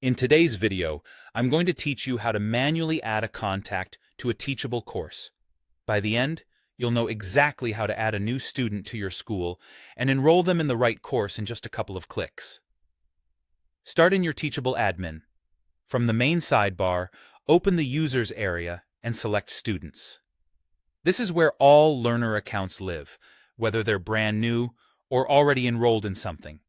In today's video, I'm going to teach you how to manually add a contact to a Teachable course. By the end, you'll know exactly how to add a new student to your school and enroll them in the right course in just a couple of clicks. Start in your Teachable admin. From the main sidebar, open the Users area and select Students. This is where all learner accounts live, whether they're brand new or already enrolled in something.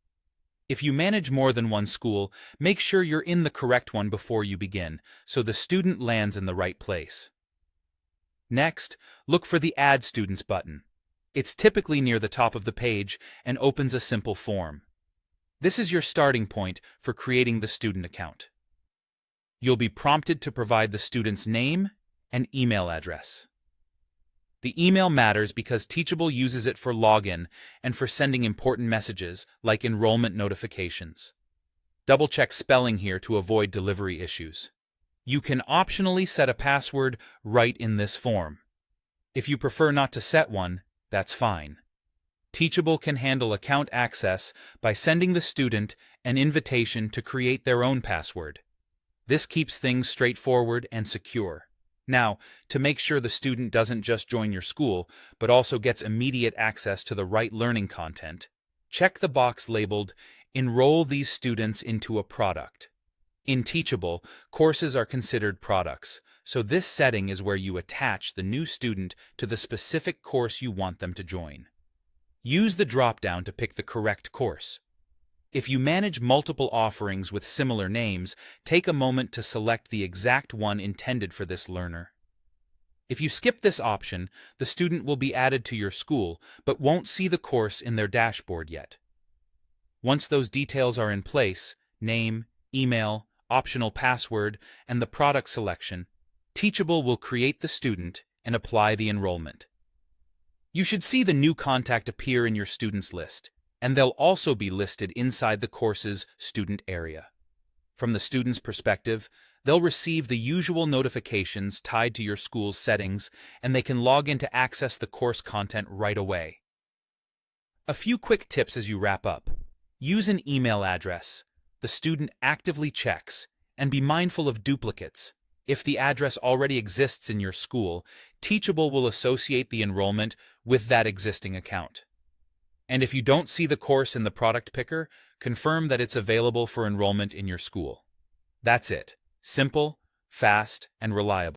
If you manage more than one school, make sure you're in the correct one before you begin, so the student lands in the right place. Next, look for the Add Students button. It's typically near the top of the page and opens a simple form. This is your starting point for creating the student account. You'll be prompted to provide the student's name and email address. The email matters because Teachable uses it for login and for sending important messages like enrollment notifications. Double-check spelling here to avoid delivery issues. You can optionally set a password right in this form. If you prefer not to set one, that's fine. Teachable can handle account access by sending the student an invitation to create their own password. This keeps things straightforward and secure. Now, to make sure the student doesn't just join your school, but also gets immediate access to the right learning content, check the box labeled "Enroll these students into a product." In Teachable, courses are considered products, so this setting is where you attach the new student to the specific course you want them to join. Use the drop-down to pick the correct course. If you manage multiple offerings with similar names, take a moment to select the exact one intended for this learner. If you skip this option, the student will be added to your school, but won't see the course in their dashboard yet. Once those details are in place, name, email, optional password, and the product selection, Teachable will create the student and apply the enrollment. You should see the new contact appear in your students list, and they'll also be listed inside the course's student area. From the student's perspective, they'll receive the usual notifications tied to your school's settings, and they can log in to access the course content right away. A few quick tips as you wrap up. Use an email address the student actively checks, and be mindful of duplicates. If the address already exists in your school, Teachable will associate the enrollment with that existing account. And if you don't see the course in the product picker, confirm that it's available for enrollment in your school. That's it. Simple, fast, and reliable.